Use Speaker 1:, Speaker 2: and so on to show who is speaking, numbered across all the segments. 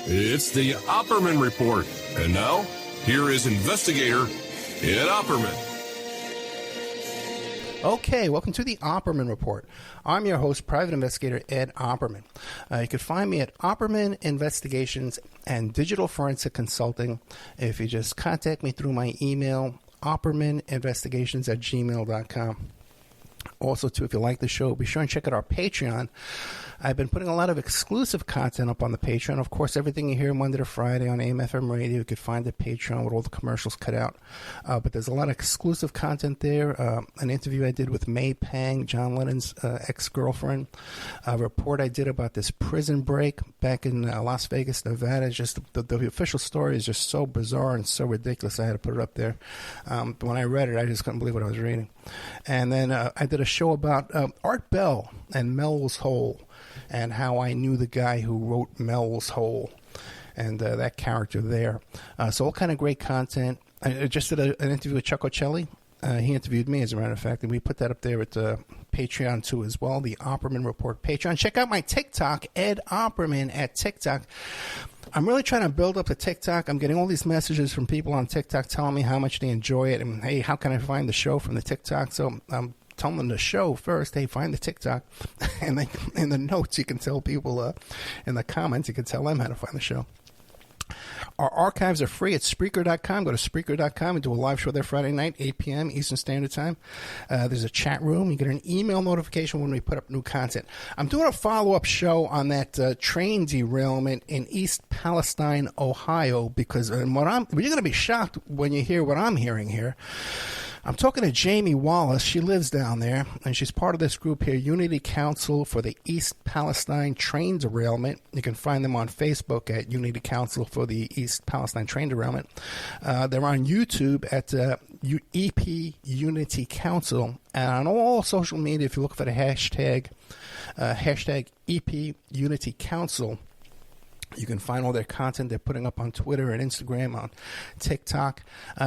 Speaker 1: It's the Opperman Report. And now, here is investigator Ed Opperman.
Speaker 2: Okay, welcome to the Opperman Report. I'm your host, Private Investigator Ed Opperman. You can find me at Opperman Investigations and Digital Forensic Consulting. If you just contact me through my email, oppermaninvestigations@gmail.com. Also, too, if you like the show, be sure and check out our Patreon. I've been putting a lot of exclusive content up on the Patreon. Of course, everything you hear Monday to Friday on AM/FM radio, you could find at Patreon with all the commercials cut out. But there's a lot of exclusive content there. An interview I did with May Pang, John Lennon's ex-girlfriend. A report I did about this prison break back in Las Vegas, Nevada. Just the official story is just so bizarre and so ridiculous. I had to put it up there. But when I read it, I just couldn't believe what I was reading. And then I did a show about Art Bell and Melrose Hole, and how I knew the guy who wrote Melrose Hole and that character there. So all kind of great content. I just did an interview with Chuck Ocelli. He interviewed me, as a matter of fact, and we put that up there at Patreon, too, as well, the Opperman Report Patreon. Check out my TikTok, Ed Opperman at TikTok. I'm really trying to build up the TikTok. I'm getting all these messages from people on TikTok telling me how much they enjoy it, and, hey, how can I find the show from the TikTok? So I'm telling them the show first. Hey, find the TikTok. And then in the notes, you can tell people, in the comments, you can tell them how to find the show. Our archives are free at Spreaker.com. Go to Spreaker.com and do a live show there Friday night, 8 p.m. Eastern Standard Time. There's a chat room. You get an email notification when we put up new content. I'm doing a follow-up show on that train derailment in East Palestine, Ohio, because you're going to be shocked when you hear what I'm hearing here. I'm talking to Jamie Wallace. She lives down there, and she's part of this group here, Unity Council for the East Palestine Train Derailment. You can find them on Facebook at Unity Council for the East Palestine Train Derailment. They're on YouTube at EP Unity Council, and on all social media, if you look for the hashtag EP Unity Council, you can find all their content they're putting up on Twitter and Instagram, on TikTok,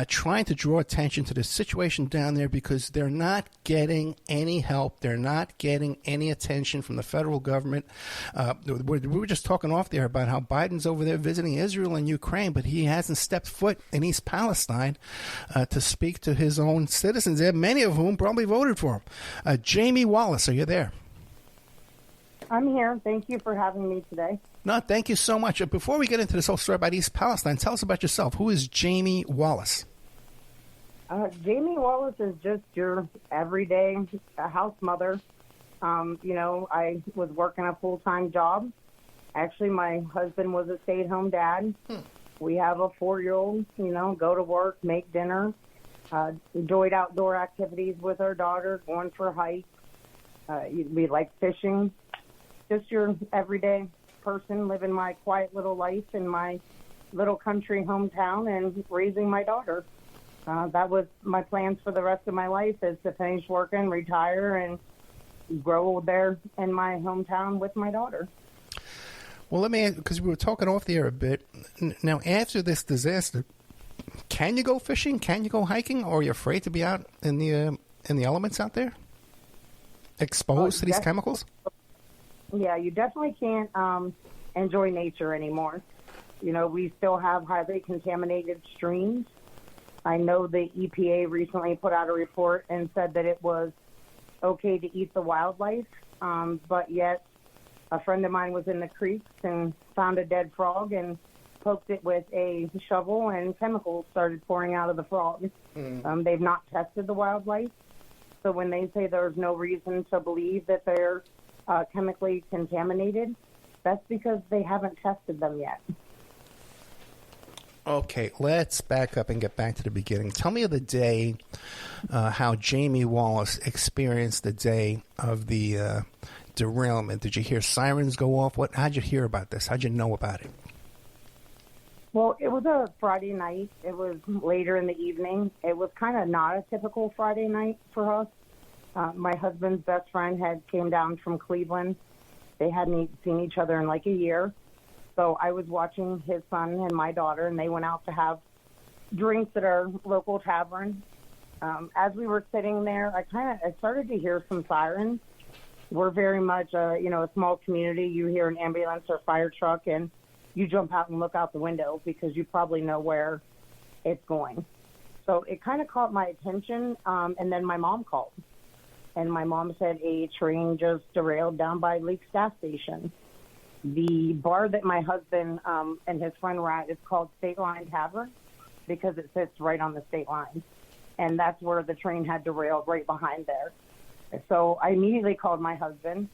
Speaker 2: trying to draw attention to the situation down there because they're not getting any help. They're not getting any attention from the federal government. We were just talking off there about how Biden's over there visiting Israel and Ukraine, but he hasn't stepped foot in East Palestine to speak to his own citizens there, many of whom probably voted for him. Jamie Wallace, are you there?
Speaker 3: I'm here. Thank you for having me today.
Speaker 2: No, thank you so much. Before we get into this whole story about East Palestine, tell us about yourself. Who is Jamie Wallace?
Speaker 3: Jamie Wallace is just your everyday house mother. I was working a full-time job. Actually, my husband was a stay-at-home dad. We have a 4-year-old, go to work, make dinner, enjoyed outdoor activities with our daughter, going for hikes. We like fishing. Just your everyday person living my quiet little life in my little country hometown and raising my daughter. That was my plans for the rest of my life, is to finish working, retire, and grow there in my hometown with my daughter.
Speaker 2: Well, let me, because we were talking off the air a bit. Now, after this disaster, can you go fishing? Can you go hiking? Or are you afraid to be out in the elements out there, exposed to these chemicals?
Speaker 3: Yeah, you definitely can't enjoy nature anymore. We still have highly contaminated streams. I know the EPA recently put out a report and said that it was okay to eat the wildlife, but yet a friend of mine was in the creeks and found a dead frog and poked it with a shovel, and chemicals started pouring out of the frog. They've not tested the wildlife, so when they say there's no reason to believe that they're chemically contaminated, that's because they haven't tested them yet.
Speaker 2: Okay, let's back up and get back to the beginning. Tell me of the day, how Jamie Wallace experienced the day of the derailment. Did you hear sirens go off? How'd you hear about this? How'd you know about it?
Speaker 3: Well, it was a Friday night. It was later in the evening. It was kind of not a typical Friday night for us. My husband's best friend had came down from Cleveland. They hadn't seen each other in like a year. So I was watching his son and my daughter, and they went out to have drinks at our local tavern. As we were sitting there, I started to hear some sirens. We're very much, a small community. You hear an ambulance or fire truck, and you jump out and look out the window because you probably know where it's going. So it kind of caught my attention, and then my mom called. And my mom said a train just derailed down by Leaks gas station. The bar that my husband and his friend were at is called State Line Tavern because it sits right on the state line. And that's where the train had derailed, right behind there. So I immediately called my husband,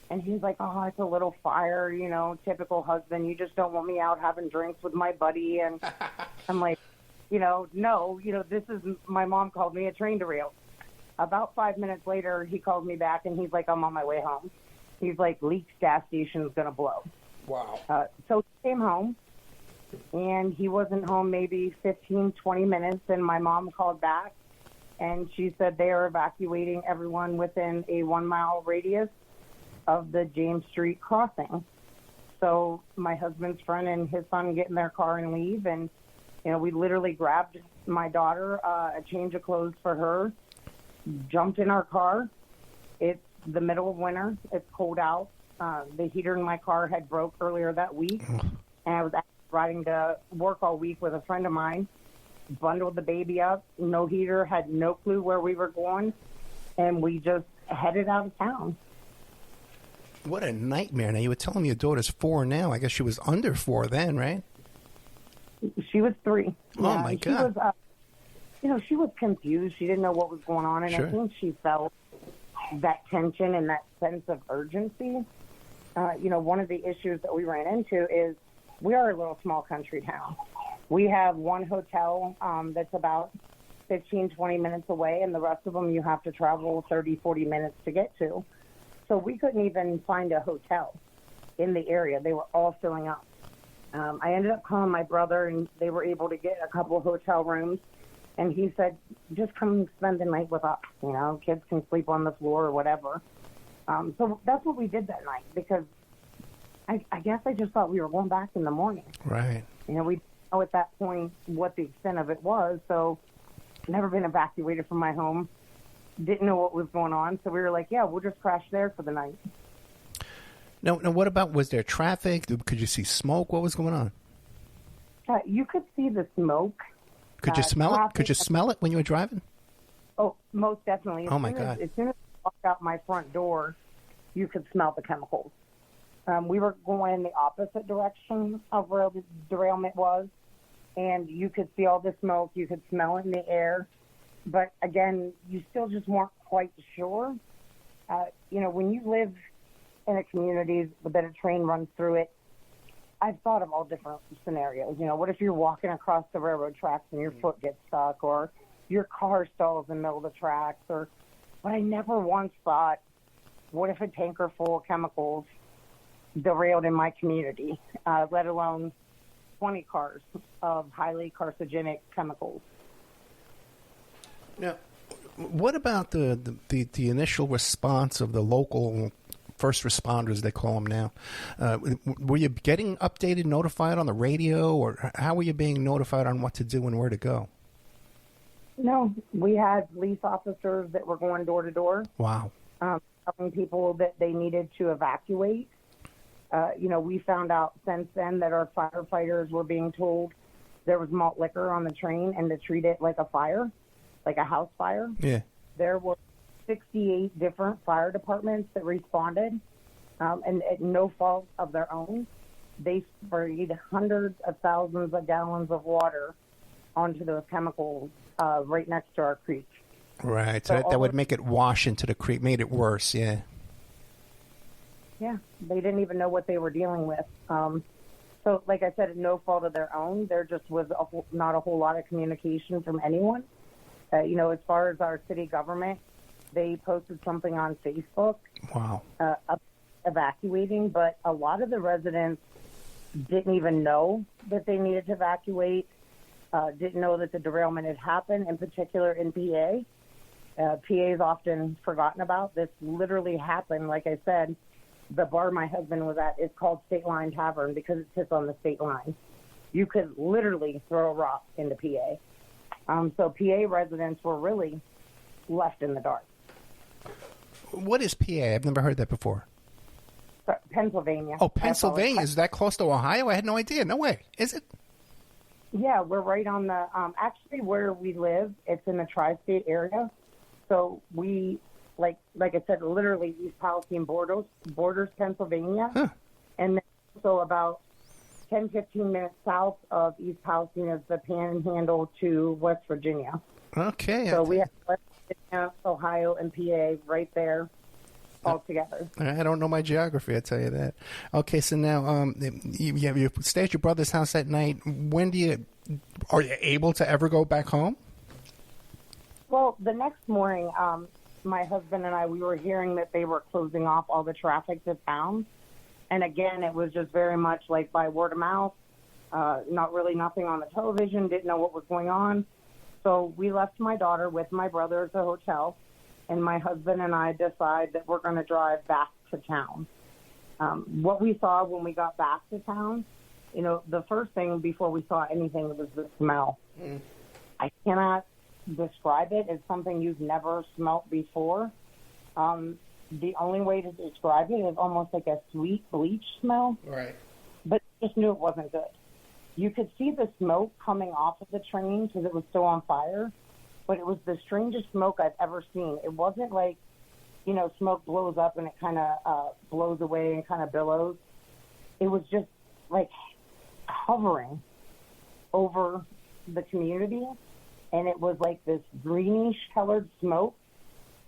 Speaker 3: and he's like, oh, it's a little fire, you know, typical husband. You just don't want me out having drinks with my buddy. And I'm like, no, this is, my mom called me a train derailed. About 5 minutes later, he called me back, and he's like, I'm on my way home. He's like, Leaks gas station is going to blow.
Speaker 2: Wow.
Speaker 3: So he came home, and he wasn't home maybe 15, 20 minutes, and my mom called back, and she said they are evacuating everyone within a 1 mile radius of the James Street crossing. So my husband's friend and his son get in their car and leave, and, we literally grabbed my daughter, a change of clothes for her, jumped in our car. It's the middle of winter. It's cold out. The heater in my car had broke earlier that week, and I was riding to work all week with a friend of mine, bundled the baby up, no heater, had no clue where we were going, and we just headed out of town.
Speaker 2: What a nightmare. Now, you were telling me your daughter's 4 now. I guess she was under 4 then, right?
Speaker 3: She was 3.
Speaker 2: Oh, my God.
Speaker 3: She was, she was confused. She didn't know what was going on, and
Speaker 2: Sure.
Speaker 3: I think she felt that tension and that sense of urgency. One of the issues that we ran into is we are a little small country town. We have one hotel that's about 15, 20 minutes away, and the rest of them you have to travel 30, 40 minutes to get to. So we couldn't even find a hotel in the area. They were all filling up. I ended up calling my brother, and they were able to get a couple of hotel rooms. And he said, just come spend the night with us. Kids can sleep on the floor or whatever. So that's what we did that night because I guess I just thought we were going back in the morning.
Speaker 2: Right.
Speaker 3: We didn't know at that point what the extent of it was. So never been evacuated from my home. Didn't know what was going on. So we were like, yeah, we'll just crash there for the night.
Speaker 2: Now, what about, was there traffic? Could you see smoke? What was going on?
Speaker 3: You could see the smoke.
Speaker 2: Could you smell it? Could you smell it when you were driving?
Speaker 3: Oh, most definitely.
Speaker 2: Oh, my God.
Speaker 3: As soon as I walked out my front door, you could smell the chemicals. We were going in the opposite direction of where the derailment was, and you could see all the smoke. You could smell it in the air. But, again, you still just weren't quite sure. When you live in a community that a train runs through it, I've thought of all different scenarios. What if you're walking across the railroad tracks and your foot gets stuck, or your car stalls in the middle of the tracks? But I never once thought, what if a tanker full of chemicals derailed in my community, let alone 20 cars of highly carcinogenic chemicals?
Speaker 2: Now, what about the initial response of the local first responders, they call them now? Were you getting updated, notified on the radio, or how were you being notified on what to do and where to go?
Speaker 3: No, we had police officers that were going door to door.
Speaker 2: Wow.
Speaker 3: Telling people that they needed to evacuate. We found out since then that our firefighters were being told there was malt liquor on the train and to treat it like a fire, like a house fire.
Speaker 2: Yeah.
Speaker 3: There were 68 different fire departments that responded, and at no fault of their own. They sprayed hundreds of thousands of gallons of water onto those chemicals right next to our creek.
Speaker 2: Right, so that would make it wash into the creek, made it worse, yeah.
Speaker 3: Yeah, they didn't even know what they were dealing with. So, like I said, at no fault of their own, there just was not a whole lot of communication from anyone. As far as our city government, they posted something on Facebook.
Speaker 2: Wow.
Speaker 3: Evacuating, but a lot of the residents didn't even know that they needed to evacuate, didn't know that the derailment had happened, in particular in PA. PA is often forgotten about. This literally happened, like I said. The bar my husband was at is called State Line Tavern because it sits on the state line. You could literally throw a rock into PA. So PA residents were really left in the dark.
Speaker 2: What is PA? I've never heard that before.
Speaker 3: Pennsylvania.
Speaker 2: Oh, Pennsylvania. Is that close to Ohio? I had no idea. No way. Is it?
Speaker 3: Yeah, we're right on the, actually where we live, it's in the tri-state area. So we, like I said, literally East Palestine borders Pennsylvania.
Speaker 2: Huh.
Speaker 3: And then also about 10, 15 minutes south of East Palestine is the panhandle to West Virginia.
Speaker 2: Okay.
Speaker 3: So we have West Virginia, Ohio, and PA right there all together.
Speaker 2: I don't know my geography, I tell you that. Okay, so now you stay at your brother's house at night. Are you able to ever go back home?
Speaker 3: Well, the next morning, my husband and I, we were hearing that they were closing off all the traffic to town. And again, it was just very much like by word of mouth, not really nothing on the television, didn't know what was going on. So we left my daughter with my brother at the hotel, and my husband and I decide that we're going to drive back to town. What we saw when we got back to town, the first thing before we saw anything was the smell. Mm. I cannot describe it as something you've never smelt before. The only way to describe it is almost like a sweet bleach smell.
Speaker 2: Right.
Speaker 3: But just knew it wasn't good. You could see the smoke coming off of the train because it was still on fire, but it was the strangest smoke I've ever seen. It wasn't like, smoke blows up and it kind of blows away and kind of billows. It was just like hovering over the community, and it was like this greenish-colored smoke.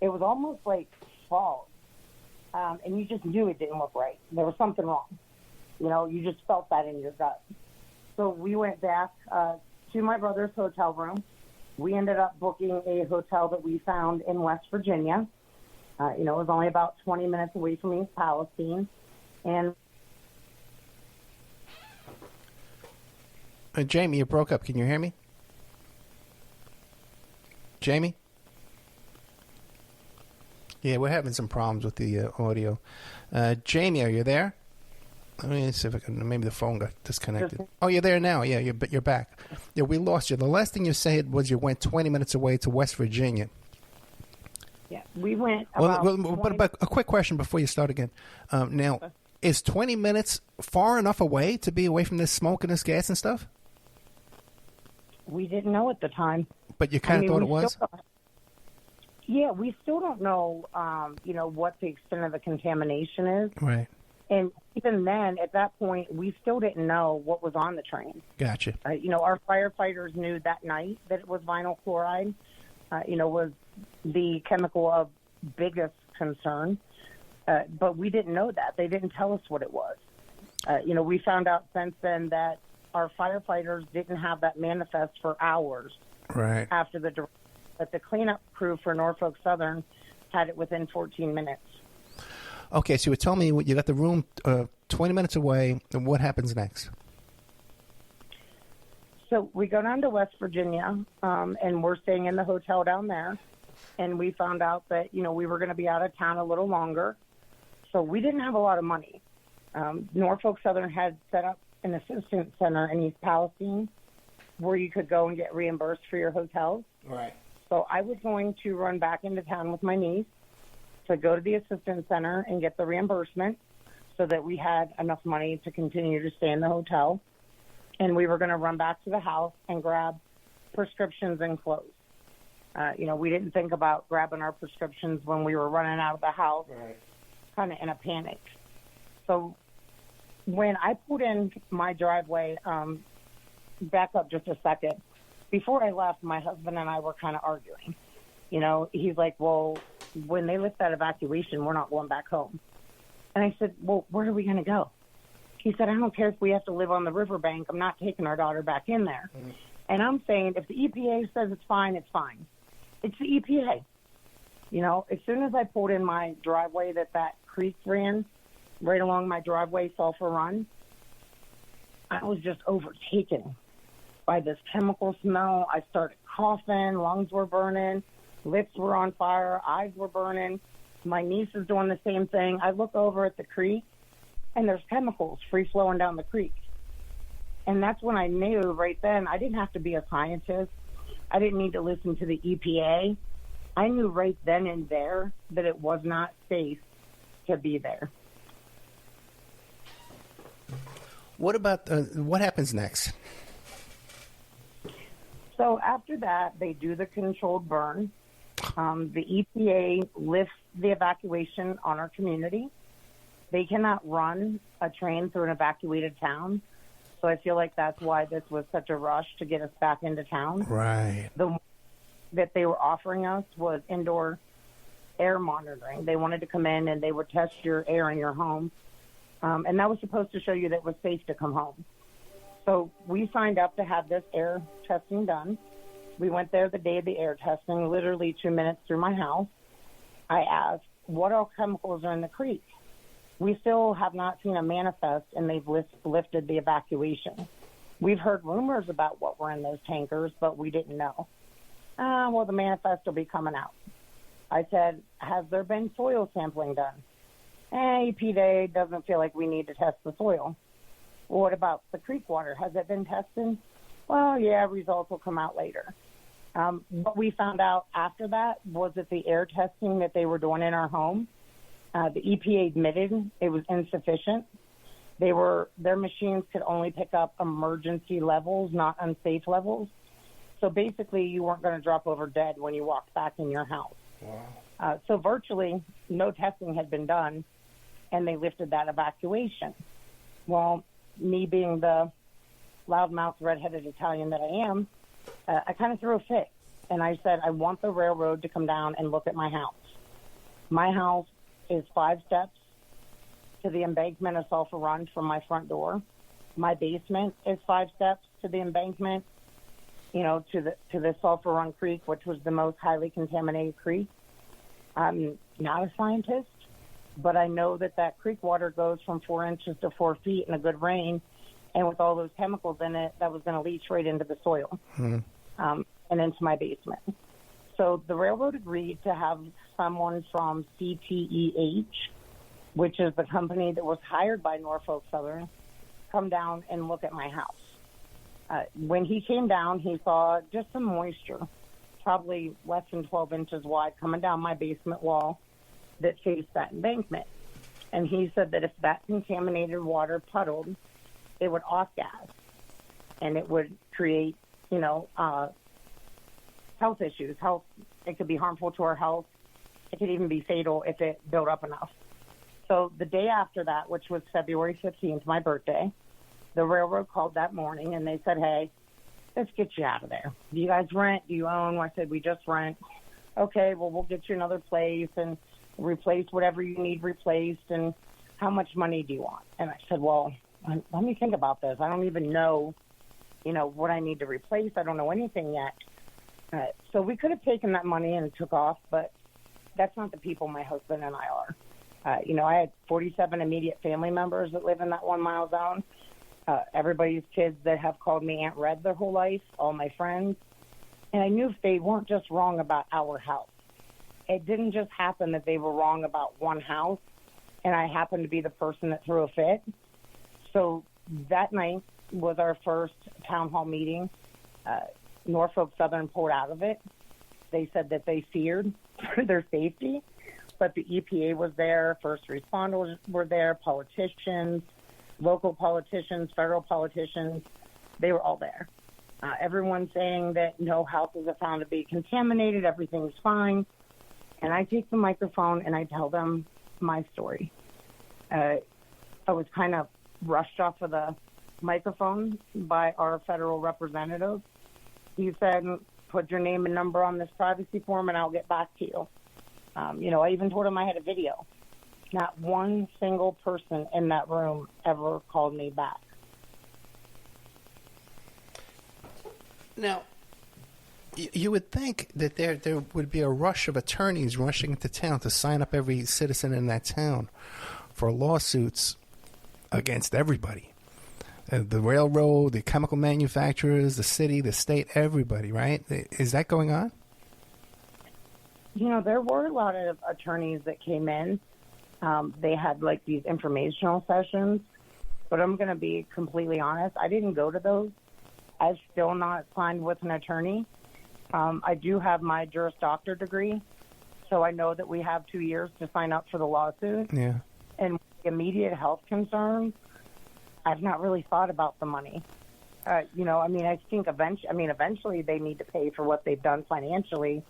Speaker 3: It was almost like fog, and you just knew it didn't look right. There was something wrong. You just felt that in your gut. So we went back to my brother's hotel room. We ended up booking a hotel that we found in West Virginia. It was only about 20 minutes away from East Palestine. And
Speaker 2: Jamie, you broke up. Can you hear me? Jamie? Yeah, we're having some problems with the audio. Jamie, are you there? Let me see if I can. Maybe the phone got disconnected. Oh, you're there now. Yeah, you're back. Yeah, we lost you. The last thing you said was you went 20 minutes away to West Virginia.
Speaker 3: Yeah, we went
Speaker 2: but a quick question before you start again. Now, is 20 minutes far enough away to be away from this smoke and this gas and stuff?
Speaker 3: We didn't know at the time.
Speaker 2: But you kind of thought it was?
Speaker 3: Yeah, we still don't know, what the extent of the contamination is.
Speaker 2: Right.
Speaker 3: And even then, at that point, we still didn't know what was on the train.
Speaker 2: Gotcha.
Speaker 3: Our firefighters knew that night that it was vinyl chloride, was the chemical of biggest concern. But we didn't know that. They didn't tell us what it was. We found out since then that our firefighters didn't have that manifest for hours.
Speaker 2: Right.
Speaker 3: After but the cleanup crew for Norfolk Southern had it within 14 minutes.
Speaker 2: Okay, so you were telling me you got the room 20 minutes away, and what happens next?
Speaker 3: So we go down to West Virginia, and we're staying in the hotel down there, and we found out that, we were going to be out of town a little longer, so we didn't have a lot of money. Norfolk Southern had set up an assistance center in East Palestine where you could go and get reimbursed for your hotels.
Speaker 2: Right.
Speaker 3: So I was going to run back into town with my niece to go to the assistance center and get the reimbursement so that we had enough money to continue to stay in the hotel. And we were going to run back to the house and grab prescriptions and clothes. We didn't think about grabbing our prescriptions when we were running out of the house, right, kind of in a panic. So when I pulled in my driveway, back up just a second, before I left, my husband and I were kind of arguing. He's like, well, when they lift that evacuation, we're not going back home. And I said, well, where are we going to go? He said, I don't care if we have to live on the riverbank. I'm not taking our daughter back in there. Mm-hmm. And I'm saying, if the EPA says it's fine, it's fine. It's the EPA. As soon as I pulled in my driveway that creek ran right along my driveway, Sulphur Run, I was just overtaken by this chemical smell. I started coughing, lungs were burning, lips were on fire, eyes were burning. My niece is doing the same thing. I look over at the creek, and there's chemicals free-flowing down the creek. And that's when I knew right then I didn't have to be a scientist. I didn't need to listen to the EPA. I knew right then and there that it was not safe to be there.
Speaker 2: What about what happens next?
Speaker 3: So after that, they do the controlled burn. The EPA lifts the evacuation on our community. They cannot run a train through an evacuated town. So I feel like that's why this was such a rush to get us back into town.
Speaker 2: Right.
Speaker 3: The one that they were offering us was indoor air monitoring. They wanted to come in and they would test your air in your home. And that was supposed to show you that it was safe to come home. So we signed up to have this air testing done. We went there the day of the air testing, literally 2 minutes through my house. I asked, what all chemicals are in the creek? We still have not seen a manifest, and they've lifted the evacuation. We've heard rumors about what were in those tankers, but we didn't know. Well, the manifest will be coming out. I said, has there been soil sampling done? EPA doesn't feel like we need to test the soil. Well, what about the creek water? Has it been tested? Well, yeah, results will come out later. What we found out after that was that the air testing that they were doing in our home, the EPA admitted it was insufficient. Their machines could only pick up emergency levels, not unsafe levels. So basically, you weren't going to drop over dead when you walked back in your house. Wow. So virtually no testing had been done, and they lifted that evacuation. Well, me being the loudmouth, redheaded Italian that I am, I kind of threw a fit, and I said, I want the railroad to come down and look at my house. My house is 5 steps to the embankment of Sulphur Run from my front door. My basement is 5 steps to the embankment, to the Sulphur Run Creek, which was the most highly contaminated creek. I'm not a scientist, but I know that creek water goes from 4 inches to 4 feet in a good rain, and with all those chemicals in it, that was going to leach right into the soil and into my basement. So the railroad agreed to have someone from CTEH, which is the company that was hired by Norfolk Southern, come down and look at my house. When he came down, he saw just some moisture, probably less than 12 inches wide, coming down my basement wall that faced that embankment. And he said that if that contaminated water puddled, it would off-gas, and it would create, health issues. It could be harmful to our health. It could even be fatal if it built up enough. So the day after that, which was February 15th, my birthday, the railroad called that morning, and they said, hey, let's get you out of there. Do you guys rent? Do you own? I said, we just rent. Okay, well, we'll get you another place and replace whatever you need replaced, and how much money do you want? And I said, well, let me think about this. I don't even know, what I need to replace. I don't know anything yet. So we could have taken that money and took off, but that's not the people my husband and I are. I had 47 immediate family members that live in that 1 mile zone. Everybody's kids that have called me Aunt Red their whole life, all my friends. And I knew if they weren't just wrong about our house. It didn't just happen that they were wrong about one house, and I happened to be the person that threw a fit. So that night was our first town hall meeting. Norfolk Southern pulled out of it. They said that they feared for their safety, but the EPA was there, first responders were there, politicians, local politicians, federal politicians, they were all there. Everyone's saying that no houses are found to be contaminated, everything's fine. And I take the microphone and I tell them my story. I was kind of rushed off of the microphone by our federal representative. He said, put your name and number on this privacy form and I'll get back to you. I even told him I had a video. Not one single person in that room ever called me back.
Speaker 2: Now, you would think that there would be a rush of attorneys rushing into town to sign up every citizen in that town for lawsuits against everybody. The railroad, the chemical manufacturers, the city, the state, everybody, right? Is that going on?
Speaker 3: There were a lot of attorneys that came in. They had, these informational sessions. But I'm going to be completely honest. I didn't go to those. I'm still not signed with an attorney. I do have my Juris Doctor degree, so I know that we have 2 years to sign up for the lawsuit.
Speaker 2: Yeah.
Speaker 3: And immediate health concerns, I've not really thought about the money. I think eventually they need to pay for what they've done financially,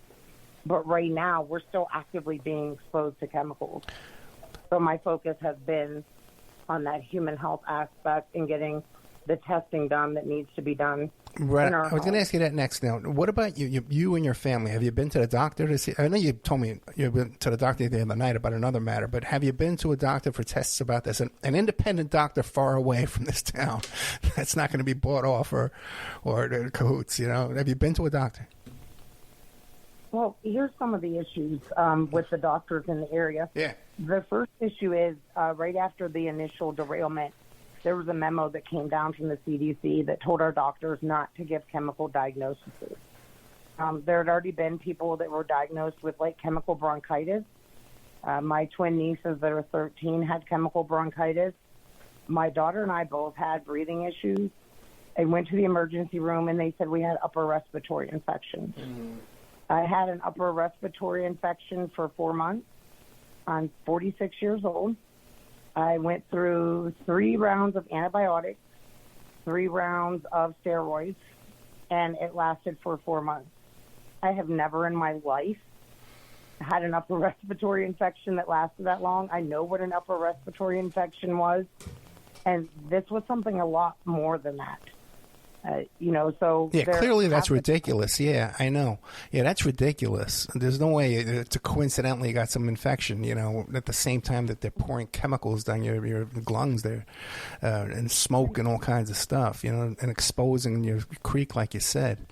Speaker 3: but right now we're still actively being exposed to chemicals. So my focus has been on that human health aspect and getting the testing done that needs to be done.
Speaker 2: Right. I was going to ask you that next. Now, what about you and your family? Have you been to the doctor to see? I know you told me you went to the doctor the other night about another matter, but have you been to a doctor for tests about this? An independent doctor far away from this town that's not going to be bought off or cahoots, Have you been to a doctor?
Speaker 3: Well, here's some of the issues with the doctors in the area.
Speaker 2: Yeah.
Speaker 3: The first issue is right after the initial derailment, there was a memo that came down from the CDC that told our doctors not to give chemical diagnoses. There had already been people that were diagnosed with chemical bronchitis. My twin nieces that are 13 had chemical bronchitis. My daughter and I both had breathing issues. I went to the emergency room and they said we had upper respiratory infections. Mm-hmm. I had an upper respiratory infection for 4 months. I'm 46 years old. I went through 3 rounds of antibiotics, 3 rounds of steroids, and it lasted for 4 months. I have never in my life had an upper respiratory infection that lasted that long. I know what an upper respiratory infection was, and this was something a lot more than that. So
Speaker 2: yeah, clearly that's ridiculous. Yeah, I know. Yeah, that's ridiculous. There's no way it's coincidentally got some infection. At the same time that they're pouring chemicals down your lungs there, and smoke and all kinds of stuff. And exposing your creek, like you said.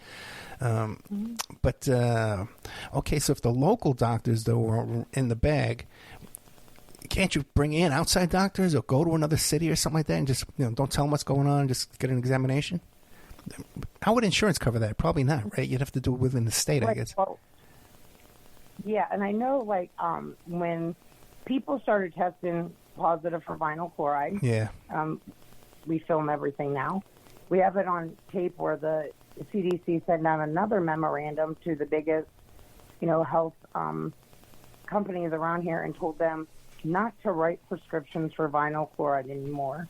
Speaker 2: But okay, so if the local doctors though are in the bag, can't you bring in outside doctors or go to another city or something like that and just don't tell them what's going on, just get an examination? How would insurance cover that? Probably not, right? You'd have to do it within the state, I guess.
Speaker 3: Well, yeah, and I know, when people started testing positive for vinyl chloride, we film everything now. We have it on tape where the CDC sent out another memorandum to the biggest, health companies around here and told them not to write prescriptions for vinyl chloride anymore.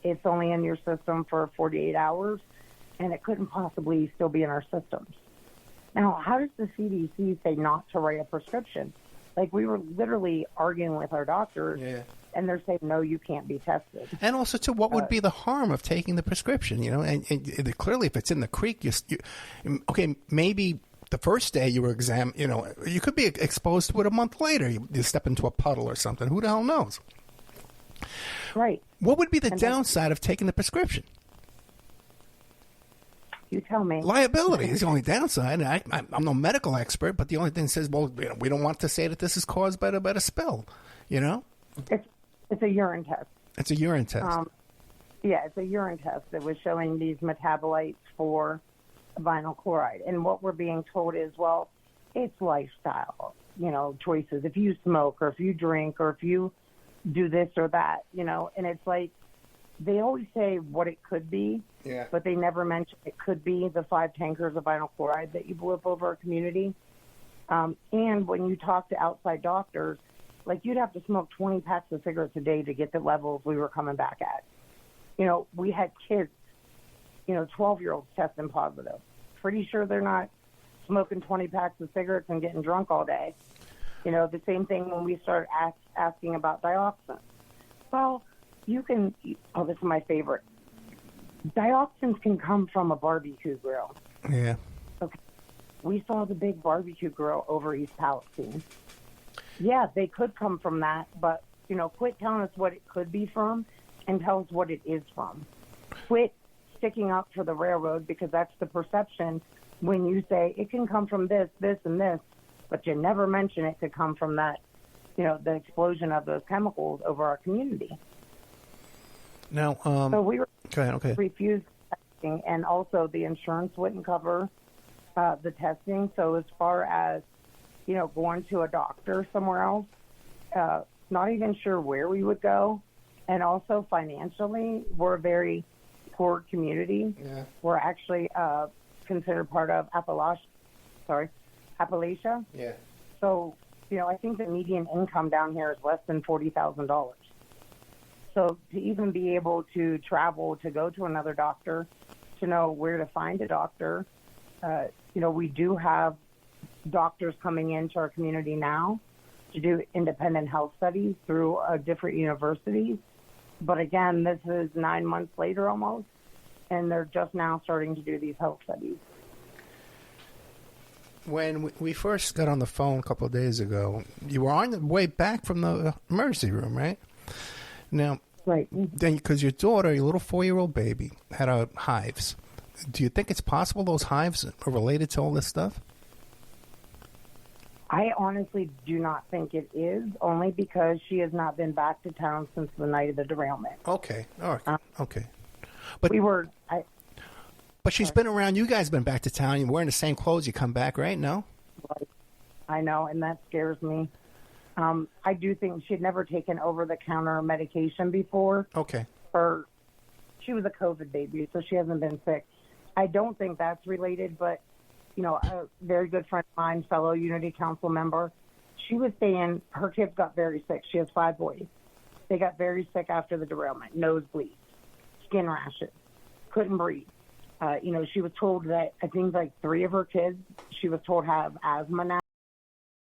Speaker 3: It's only in your system for 48 hours. And it couldn't possibly still be in our systems. Now, how does the CDC say not to write a prescription? We were literally arguing with our doctors, and they're saying, no, you can't be tested. And
Speaker 2: also, what would be the harm of taking the prescription? And clearly, if it's in the creek, okay, maybe the first day you were examined, you could be exposed to it a month later. You step into a puddle or something. Who the hell knows?
Speaker 3: Right.
Speaker 2: What would be the downside of taking the prescription?
Speaker 3: You tell me.
Speaker 2: Liability is the only downside. I'm no medical expert, but the only thing says, well, we don't want to say that this is caused by the spill,
Speaker 3: It's a urine test.
Speaker 2: It's a urine test.
Speaker 3: It's a urine test that was showing these metabolites for vinyl chloride. And what we're being told is, well, it's lifestyle, choices. If you smoke or if you drink or if you do this or that, and it's they always say what it could be, but they never mention it could be the 5 tankers of vinyl chloride that you blew up over our community. And when you talk to outside doctors, you'd have to smoke 20 packs of cigarettes a day to get the levels we were coming back at. We had kids, 12-year-olds testing positive. Pretty sure they're not smoking 20 packs of cigarettes and getting drunk all day. The same thing when we start asking about dioxin. Well, this is my favorite. Dioxins can come from a barbecue grill.
Speaker 2: Yeah.
Speaker 3: Okay. We saw the big barbecue grill over East Palestine. Yeah, they could come from that, but, quit telling us what it could be from and tell us what it is from. Quit sticking up for the railroad because that's the perception when you say it can come from this, this, and this, but you never mention it could come from that, the explosion of those chemicals over our community.
Speaker 2: Now,
Speaker 3: so we were
Speaker 2: okay.
Speaker 3: refused testing, and also the insurance wouldn't cover the testing. So as far as, going to a doctor somewhere else, not even sure where we would go. And also financially, we're a very poor community. Yeah. We're actually considered part of Appalachia.
Speaker 2: Yeah.
Speaker 3: So, I think the median income down here is less than $40,000. So to even be able to travel to go to another doctor, to know where to find a doctor, we do have doctors coming into our community now to do independent health studies through different universities. But again, this is 9 months later almost, and they're just now starting to do these health studies.
Speaker 2: When we first got on the phone a couple of days ago, you were on the way back from the emergency room, right? Now,
Speaker 3: right.
Speaker 2: Then, because your daughter, your little 4-year-old baby, had hives. Do you think it's possible those hives are related to all this stuff?
Speaker 3: I honestly do not think it is, only because she has not been back to town since the night of the derailment.
Speaker 2: Okay, all right, okay. But But she's been around. You guys been back to town. You're wearing the same clothes. You come back, right? No?
Speaker 3: Right. I know, and that scares me. I do think she'd never taken over-the-counter medication before.
Speaker 2: Okay.
Speaker 3: She was a COVID baby, so she hasn't been sick. I don't think that's related, but, a very good friend of mine, fellow Unity Council member, she was saying her kids got very sick. She has 5 boys. They got very sick after the derailment, nosebleeds, skin rashes, couldn't breathe. She was told that I think like 3 of her kids, she was told have asthma now.